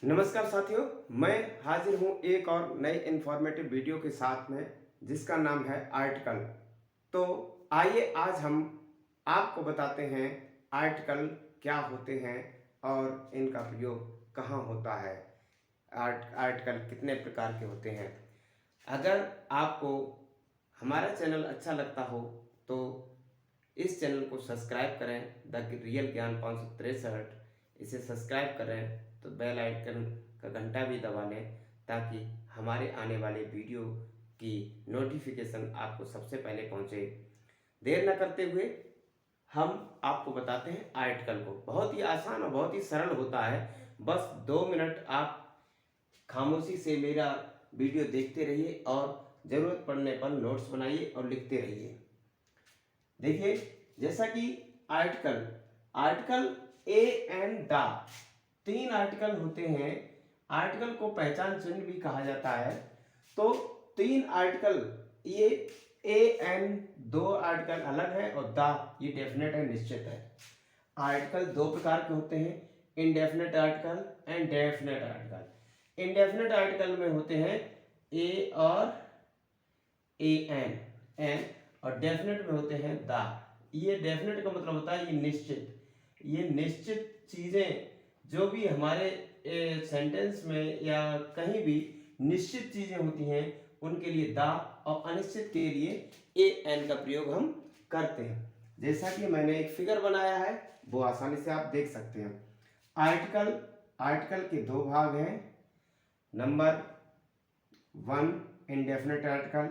नमस्कार साथियों, मैं हाजिर हूँ एक और नए इन्फॉर्मेटिव वीडियो के साथ में जिसका नाम है आर्टिकल। तो आइए आज हम आपको बताते हैं आर्टिकल क्या होते हैं और इनका प्रयोग कहाँ होता है। आर्टिकल कितने प्रकार के होते हैं। अगर आपको हमारा चैनल अच्छा लगता हो तो इस चैनल को सब्सक्राइब करें। द रियल ज्ञान 563 इसे सब्सक्राइब करें तो बेल आइकन का घंटा भी दबा लें ताकि हमारे आने वाले वीडियो की नोटिफिकेशन आपको सबसे पहले पहुंचे। देर न करते हुए हम आपको बताते हैं आर्टिकल को। बहुत ही आसान और बहुत ही सरल होता है। बस 2 मिनट आप खामोशी से मेरा वीडियो देखते रहिए और ज़रूरत पड़ने पर नोट्स बनाइए और लिखते रहिए। देखिए, जैसा कि article article A and the, 3 article होते हैं। आर्टिकल को पहचान चिन्ह भी कहा जाता है। तो 3 आर्टिकल, ये ए एंड 2 आर्टिकल अलग है और द ये डेफिनेट है, निश्चित है। आर्टिकल 2 प्रकार के होते हैं, indefinite article and definite article. Indefinite article में होते हैं ए और ए एन, और डेफिनेट में होते हैं द। ये डेफिनेट का मतलब होता है ये निश्चित। ये निश्चित चीजें जो भी हमारे सेंटेंस में या कहीं भी निश्चित चीजें होती हैं उनके लिए द, और अनिश्चित के लिए ए एन का प्रयोग हम करते हैं। जैसा कि मैंने एक फिगर बनाया है वो आसानी से आप देख सकते हैं। आर्टिकल आर्टिकल के 2 भाग हैं। Number 1 indefinite article.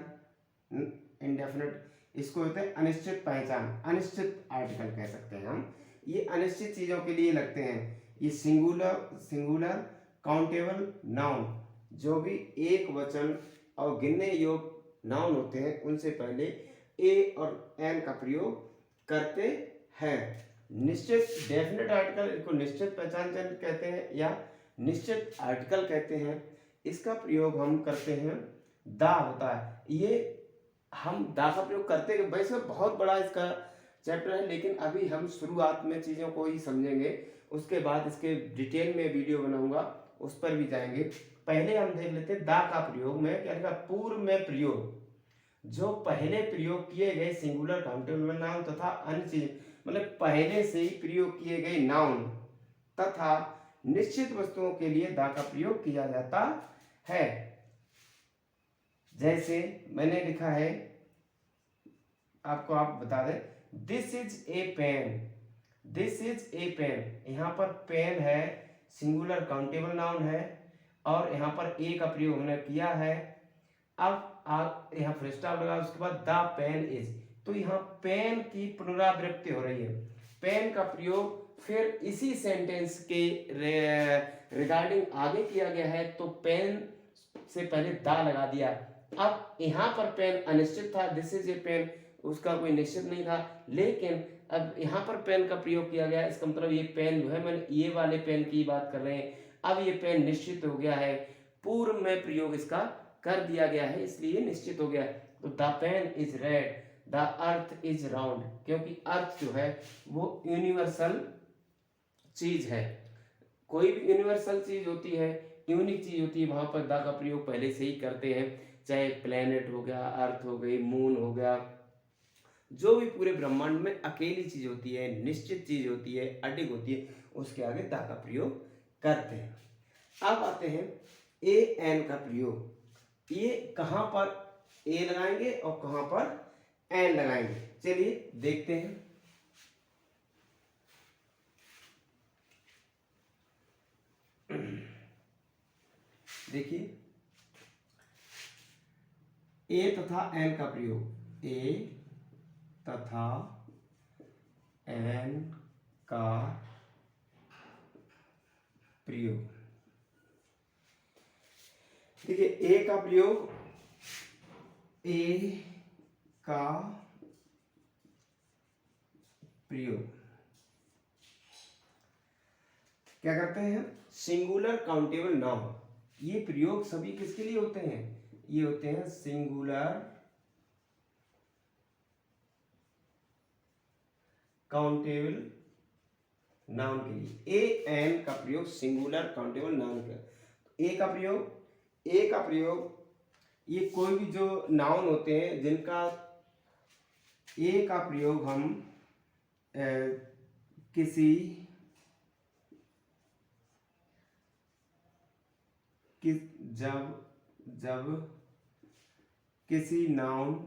इंडेफिनेट इसको होते हैं अनिश्चित पहचान, अनिश्चित आर्टिकल कह सकते हैं हम। ये अनिश्चित चीजों के लिए लगते हैं। ये सिंगुलर काउंटेबल नाउन, जो भी एक वचन और गिनने योग्य नाउन होते हैं उनसे पहले ए और एन का प्रयोग करते हैं। निश्चित डेफिनेट आर्टिकल, इसको निश्चित पहचान चिन्ह कहते हैं या निश्चित आर्टिकल कहते हैं। इसका प्रयोग हम करते हैं दा होता है। ये हम दा का प्रयोग करते हैं। वैसे बहुत बड़ा इसका चैप्टर है, लेकिन अभी हम शुरुआत में चीज़ों को ही समझेंगे। उसके बाद इसके डिटेल में वीडियो बनाऊंगा, उस पर भी जाएंगे। पहले हम देख लेते हैं दा का प्रयोग में क्या लिखा। पूर्व में प्रयोग, जो पहले प्रयोग किए गए सिंगुलर काउंटेबल नाउन तथा अन्य चीज, मतलब पहले से ही प्रयोग किए गए नाउन तथा निश्चित वस्तुओं के लिए दा का प्रयोग किया जाता है। जैसे मैंने लिखा है, आपको आप बता दें, this is a pen. This is a pen, यहाँ पर पेन है, सिंगुलर काउंटेबल नाउन है और यहाँ पर ए का प्रयोग हमने किया है। अब आप यहाँ फुल स्टॉप लगा, उसके बाद द पेन इज, तो यहाँ पेन की पुनरावृत्ति हो रही है। पेन का प्रयोग फिर इसी सेंटेंस के रिगार्डिंग आगे किया गया है, तो पेन से पहले द लगा दिया। अब यहाँ पर पेन अनिश्चित था, दिस इज ए पेन, उसका कोई निश्चित नहीं था, लेकिन अब यहाँ पर पेन का प्रयोग किया गया। इसका मतलब ये पेन जो है, मैंने ये वाले पेन की बात कर रहे हैं, अब ये पेन निश्चित हो गया है, पूर्व में प्रयोग इसका कर दिया गया है, इसलिए निश्चित हो गया। तो the pen is red, the earth is round, क्योंकि अर्थ जो है वो यूनिवर्सल चीज है। कोई भी यूनिवर्सल चीज होती है, यूनिक चीज होती है, वहां पर द का प्रयोग पहले से ही करते हैं। चाहे प्लेनेट हो गया, अर्थ हो गई, मून हो गया, जो भी पूरे ब्रह्मांड में अकेली चीज होती है, निश्चित चीज होती है, अडिग होती है, उसके आगे द का प्रयोग करते हैं। अब आते हैं ए एन का प्रयोग। ये कहां पर ए लगाएंगे और कहां पर एन लगाएंगे, चलिए देखते हैं। देखिए, ए तथा एन का प्रयोग, ए तथा एन का प्रयोग। देखिए, ए का प्रयोग, ए का प्रयोग क्या करते हैं, सिंगुलर काउंटेबल नाउन। ये प्रयोग सभी किसके लिए होते हैं, ये होते हैं सिंगुलर काउंटेबल नाउन के लिए। ए एन का प्रयोग सिंगुलर काउंटेबल नाउन का। ए का प्रयोग ये कोई भी जो नाउन होते हैं जिनका ए का प्रयोग हम किसी जब किसी नाउन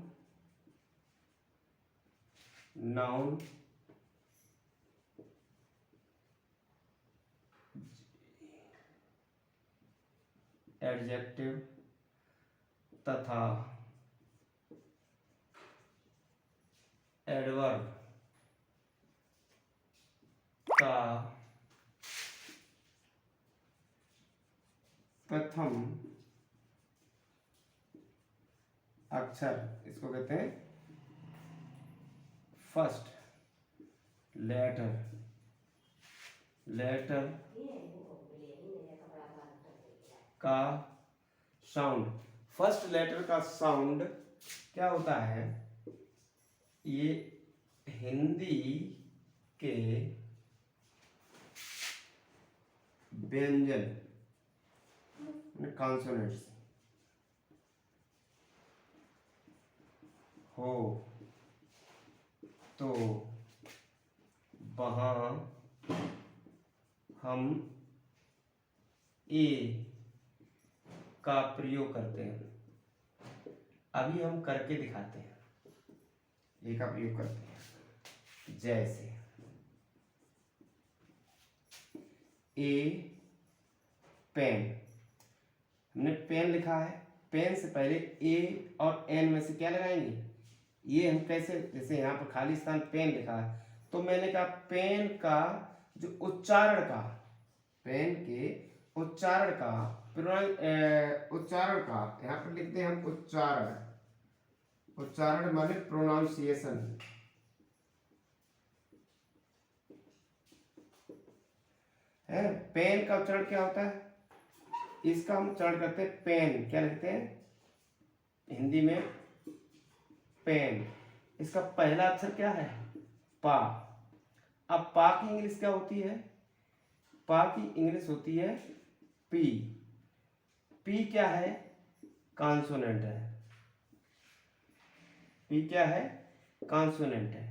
एडजेक्टिव तथा एडवर्ब का प्रथम अक्षर, इसको कहते हैं फर्स्ट लेटर का साउंड। फर्स्ट लेटर का साउंड क्या होता है? ये हिंदी के व्यंजन कॉन्सोनेंट्स हो तो वहाँ हम ए का प्रयोग करते हैं। अभी हम करके दिखाते हैं। ए का प्रयोग करते हैं, जैसे ए पेन, हमने पेन लिखा है, पेन से पहले ए और एन में से क्या लगाएंगे? ये हम कैसे, जैसे यहाँ पर खाली स्थान पेन लिखा है तो मैंने कहा पेन का जो उच्चारण का, पेन के उच्चारण का यहाँ पर लिखते हैं हम उच्चारण माने प्रोनाउंसिएशन। है पेन का उच्चारण क्या होता है? इसका हम उच्चारण करते हैं पेन, क्या लिखते हैं हिंदी में? पेन। इसका पहला अक्षर क्या है? पा। अब पा की इंग्लिश क्या होती है? पा की इंग्लिश होती है पी। पी क्या है? कॉन्सोनेंट है। पी क्या है? कॉन्सोनेंट है।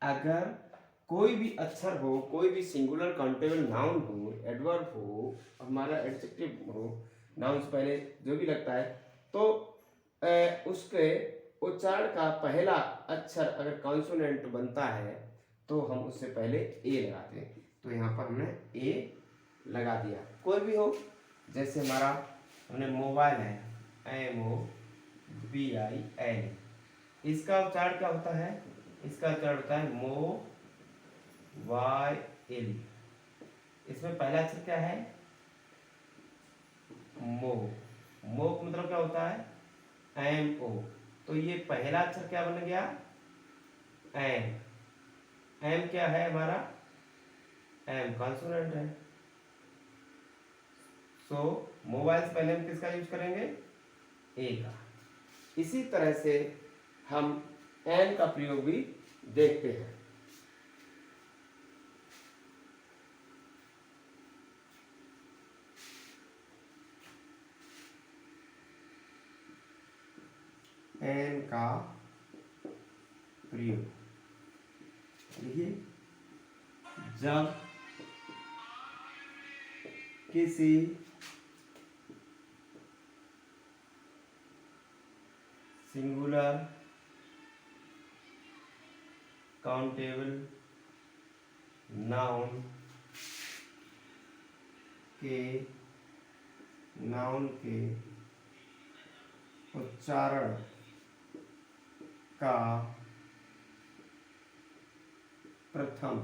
अगर कोई भी अक्षर हो, कोई भी सिंगुलर काउंटेबल नाउन हो, एडवर्ब हो, हमारा एडजेक्टिव हो, नाउन से पहले जो भी लगता है, तो उसके उच्चारण का पहला अक्षर अगर कॉन्सोनेंट बनता है तो हम उससे पहले ए लगाते हैं। तो यहाँ पर हमने ए लगा दिया। कोई भी हो, जैसे हमारा हमने मोबाइल है, MOBIL, इसका उच्चारण क्या होता है? इसका उच्चारण होता है MOBIL। इसमें पहला अक्षर क्या है? मो। मो का मतलब क्या होता है? MO। तो ये पहला अक्षर क्या बन गया? एम। एम क्या है हमारा? एम कॉन्सोनेंट है। सो मोबाइल से पहले हम किसका यूज करेंगे? ए का। इसी तरह से हम एन का प्रयोग भी देखते हैं। एन का प्रयोग देखिए, जब किसी सिंगुलर काउंटेबल नाउन के उच्चारण का प्रथम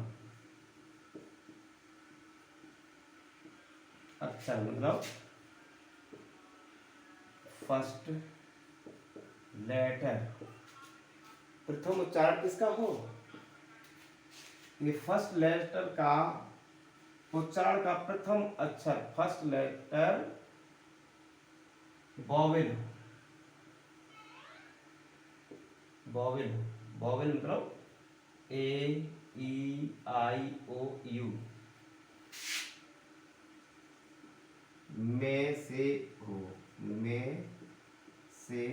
अक्षर मतलब फर्स्ट लेटर, प्रथम उच्चारण किसका हो? ये फर्स्ट लेटर का उच्चारण का प्रथम अक्षर, फर्स्ट लेटर वॉवेल। वॉवेल मतलब AEIOU, में से हो, में से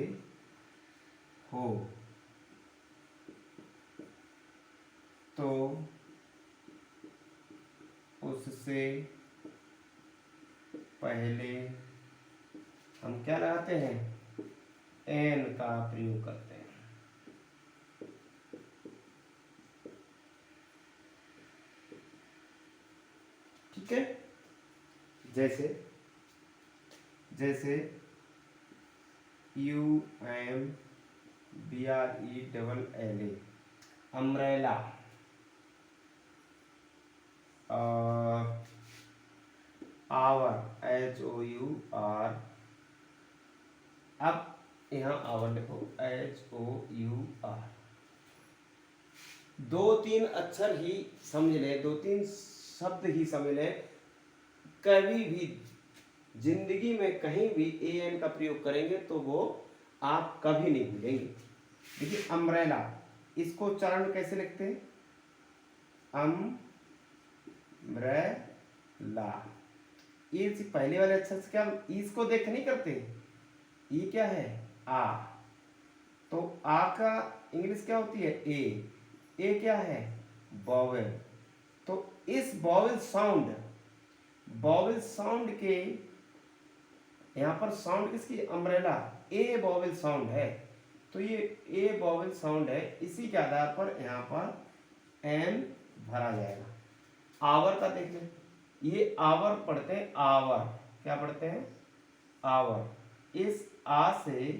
हो, तो उससे पहले हम क्या लगाते हैं, एन का प्रयोग करते हैं। ठीक है, जैसे जैसे UMBRELLA अम्ब्रेला, और आवर HOUR, अब यहाँ आवर लिखो HOUR, 2-3 अक्षर ही समझ ले, 2-3 शब्द ही समझ ले, कभी भी जिंदगी में कहीं भी एन का प्रयोग करेंगे तो वो आप कभी नहीं भूलेंगे। देखिए अम्ब्रेला, इसको उच्चारण में कैसे लिखते हैं, अम्ब्रेला, ये पहले वाले अक्षर से क्या इसको देख नहीं करते, ये क्या है आ, तो आ का इंग्लिश क्या होती है ए क्या है वॉवेल, तो इस वॉवेल साउंड के यहाँ पर साउंड किसकी, अम्ब्रेला, ए वॉवेल साउंड है, तो ये ए वॉवेल साउंड है, इसी के आधार पर यहाँ पर एन भरा जाएगा। आवर का देख लें, ये आवर पढ़ते हैं, आवर क्या पढ़ते हैं, आवर, इस आ से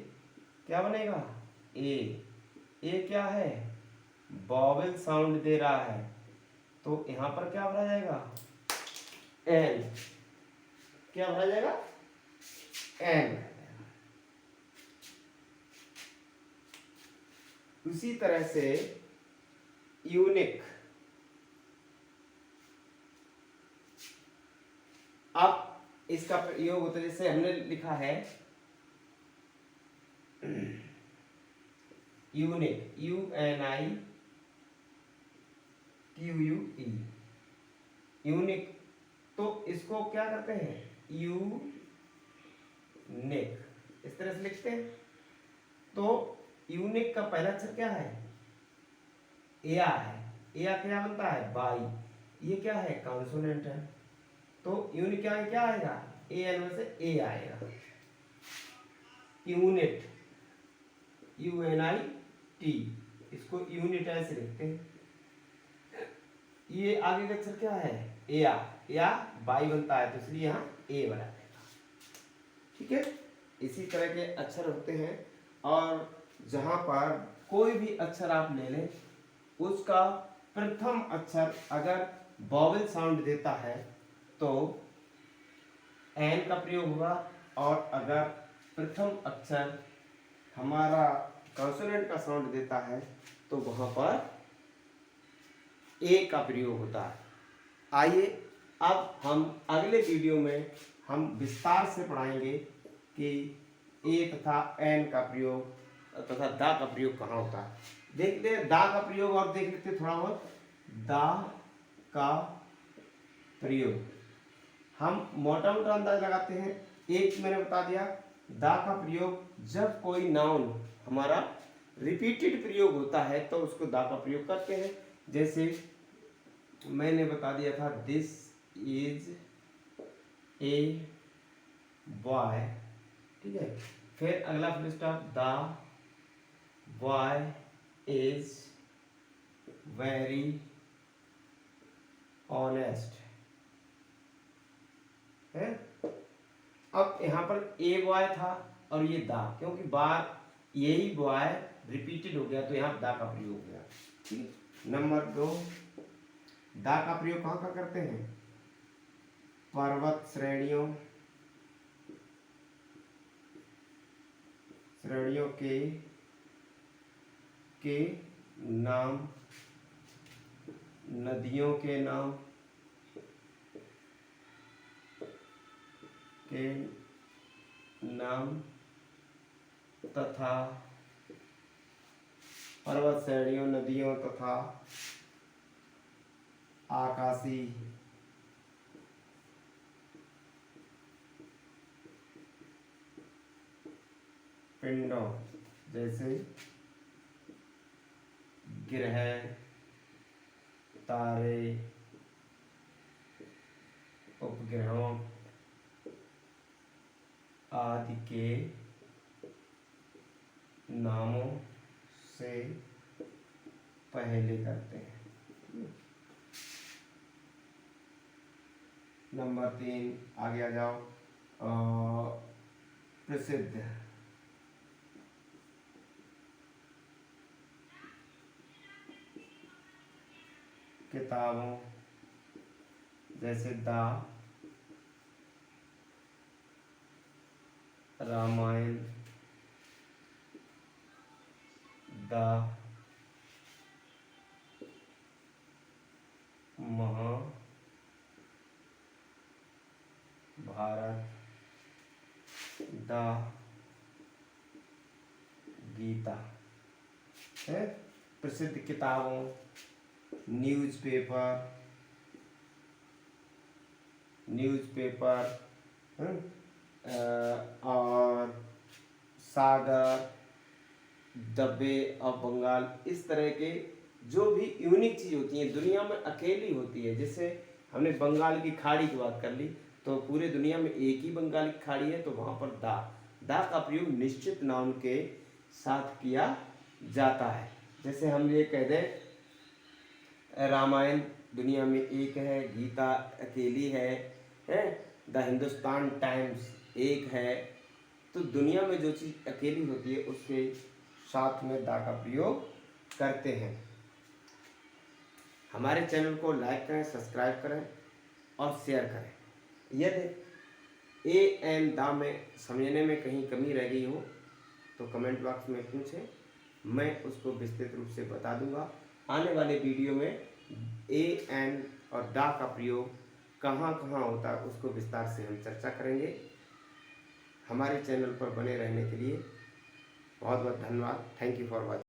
क्या बनेगा ए क्या है वॉवेल साउंड दे रहा है, तो यहां पर क्या भरा जाएगा एन, क्या भरा जाएगा एन। उसी तरह से यूनिक, अब इसका प्रयोग होता है, जैसे हमने लिखा है यूनिक, UNIQUE, यूनिक, तो इसको क्या करते हैं यूनिक, इस तरह से लिखते हैं। तो यूनिक का पहला अक्षर क्या है एया है, एया क्या बनता है बाई, ये क्या है कॉन्सोनेंट है, तो यूनिक क्या आएगा ए एन में से ए आएगा, यूनिट UNIT, इसको यूनिट ऐसे लिखते हैं। ये आगे का अक्षर क्या है या बाई बनता है, तो इसलिए यहाँ ए बना देगा। ठीक है, इसी तरह के अक्षर होते हैं, और जहां पर कोई भी अक्षर आप ले लें, उसका प्रथम अक्षर अगर वॉवेल साउंड देता है तो एन का प्रयोग होगा, और अगर प्रथम अक्षर हमारा कॉन्सोनेंट का साउंड देता है तो वहां पर ए का प्रयोग होता है। आइए अब हम अगले वीडियो में हम विस्तार से पढ़ाएंगे कि ए तथा एन का प्रयोग तथा दा का प्रयोग कहाँ होता है। देखते हैं दा का प्रयोग और देख लेते थोड़ा बहुत। दा का प्रयोग हम मोटा मोटा अंदाज लगाते हैं। एक मैंने बता दिया, दा का प्रयोग जब कोई नाउन हमारा रिपीटेड प्रयोग होता है तो उसको दा का प्रयोग करते हैं। जैसे मैंने बता दिया था दिस इज ए बॉय, ठीक है। फिर अगला full stop, the boy is very honest है। अब यहाँ पर ए बॉय था और ये दा, क्योंकि बार यही बॉय रिपीटेड हो गया तो यहाँ दा का प्रयोग हो गया। ठीक, नंबर 2, दा का प्रयोग कहाँ का करते हैं, पर्वत श्रेणियों के नाम, नदियों के नाम तथा पर्वत श्रेणियों, नदियों तथा आकाशीय पिंडों जैसे ग्रह, तारे, उपग्रहों आदि के नामों से पहले करते हैं। नंबर 3 आगे आ जाओ। प्रसिद्ध किताबों जैसे the Ramayana, the Mahabharata, the Gita है। प्रसिद्ध किताबों न्यूज़पेपर और सागर, द बे ऑफ बंगाल, इस तरह के जो भी यूनिक चीज़ होती है दुनिया में अकेली होती है। जैसे हमने बंगाल की खाड़ी की बात कर ली, तो पूरे दुनिया में एक ही बंगाल की खाड़ी है, तो वहाँ पर दा का प्रयोग निश्चित नाउन के साथ किया जाता है। जैसे हम ये कह दें रामायण दुनिया में एक है, गीता अकेली है, द हिंदुस्तान टाइम्स एक है। तो दुनिया में जो चीज़ अकेली होती है उसके साथ में दा का प्रयोग करते हैं। हमारे चैनल को लाइक करें, सब्सक्राइब करें और शेयर करें। यदि ए एंड दा में समझने में कहीं कमी रह गई हो तो कमेंट बॉक्स में पूछें, मैं उसको विस्तृत रूप से बता दूंगा। आने वाले वीडियो में ए एंड और दा का प्रयोग कहाँ कहाँ होता है उसको विस्तार से हम चर्चा करेंगे। हमारे चैनल पर बने रहने के लिए बहुत बहुत धन्यवाद। Thank you for watching.